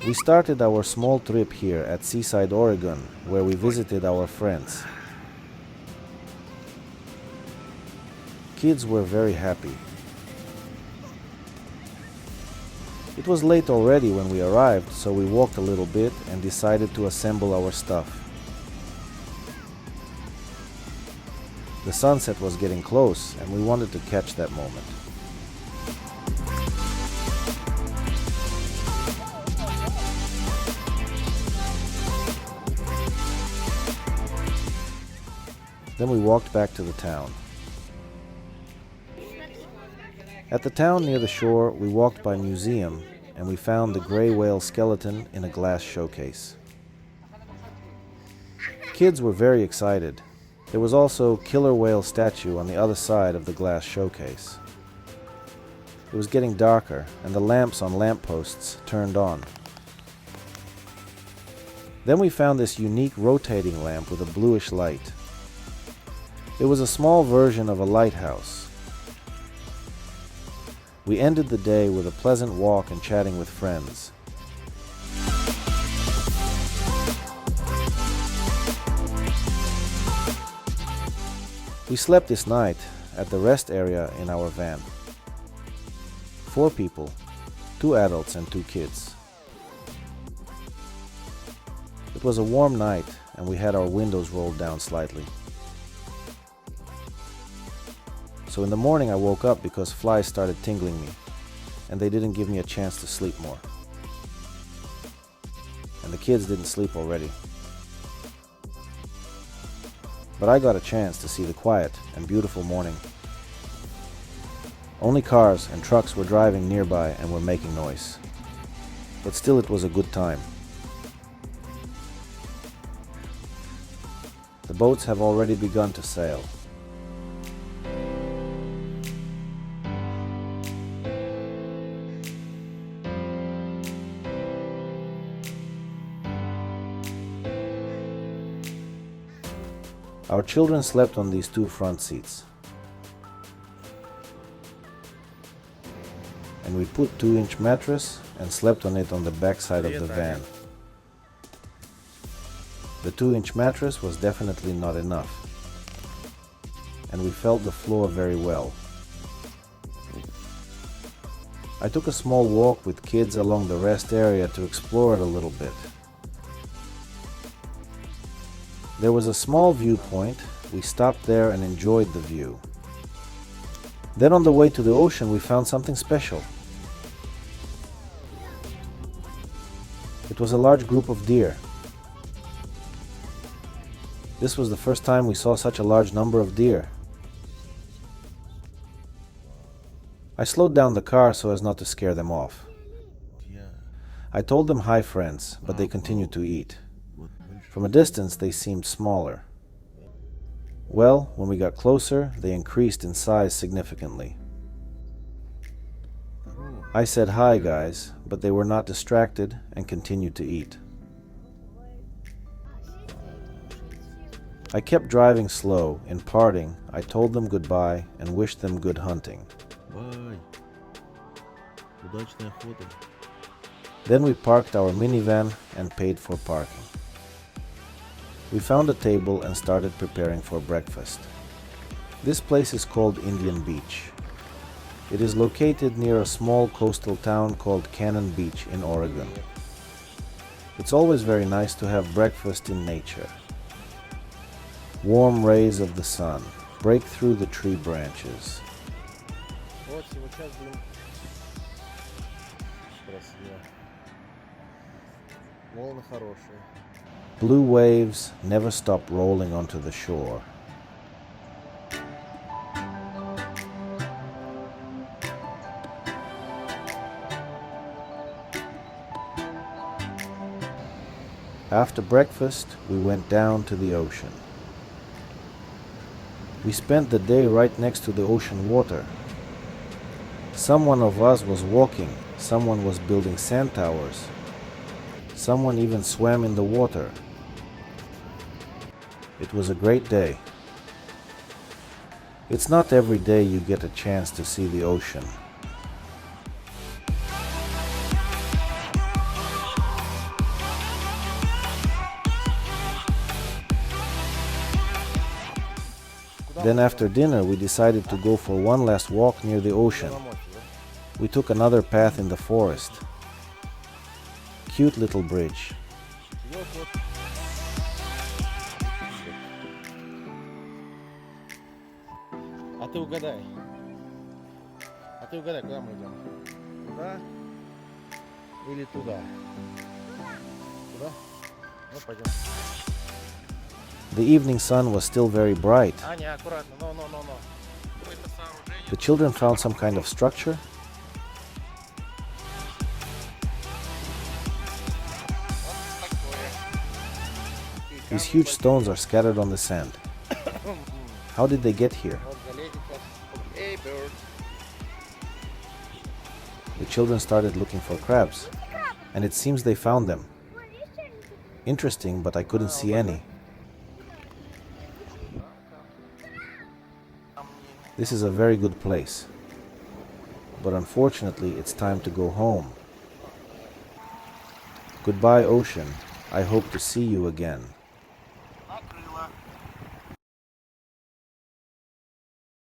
We started our small trip here at Seaside, Oregon, where we visited our friends. Kids were very happy. It was late already when we arrived, so we walked a little bit and decided to assemble our stuff. The sunset was getting close, and we wanted to catch that moment. Then we walked back to the town. At the town near the shore, we walked by a museum and we found the gray whale skeleton in a glass showcase. Kids were very excited. There was also a killer whale statue on the other side of the glass showcase. It was getting darker and the lamps on lampposts turned on. Then we found this unique rotating lamp with a bluish light. It was a small version of a lighthouse. We ended the day with a pleasant walk and chatting with friends. We slept this night at the rest area in our van. 4 people, 2 adults and 2 kids. It was a warm night and we had our windows rolled down slightly. So in the morning I woke up because flies started tingling me, and they didn't give me a chance to sleep more. And the kids didn't sleep already. But I got a chance to see the quiet and beautiful morning. Only cars and trucks were driving nearby and were making noise. But still it was a good time. The boats have already begun to sail. Our children slept on these 2 front seats. And we put 2-inch mattress and slept on it on the back side of the van. The 2-inch mattress was definitely not enough. And we felt the floor very well. I took a small walk with kids along the rest area to explore it a little bit. There was a small viewpoint. We stopped there and enjoyed the view. Then on the way to the ocean we found something special. It was a large group of deer. This was the first time we saw such a large number of deer. I slowed down the car so as not to scare them off. I told them hi friends, but they continued to eat. From a distance they seemed smaller. Well, when we got closer, they increased in size significantly. I said hi guys, but they were not distracted and continued to eat. I kept driving slow. In parting, I told them goodbye and wished them good hunting. Bye. Удачной охоты. Then we parked our minivan and paid for parking. We found a table and started preparing for breakfast. This place is called Indian Beach. It is located near a small coastal town called Cannon Beach in Oregon. It's always very nice to have breakfast in nature. Warm rays of the sun break through the tree branches. Вот сейчас будем. Красиво. Волны хорошие. Blue waves never stop rolling onto the shore. After breakfast, we went down to the ocean. We spent the day right next to the ocean water. Someone of us was walking, someone was building sand towers. Someone even swam in the water. It was a great day. It's not every day you get a chance to see the ocean. Then after dinner we decided to go for one last walk near the ocean. We took another path in the forest. Cute little bridge. А ты угадай. Куда мы идем? Туда или туда? Туда? Ну, пойдем. The evening sun was still very bright. Аня, аккуратно. No. The children found some kind of structure. These huge stones are scattered on the sand. How did they get here? The children started looking for crabs, and it seems they found them. Interesting, but I couldn't see any. This is a very good place, but unfortunately it's time to go home. Goodbye, ocean. I hope to see you again.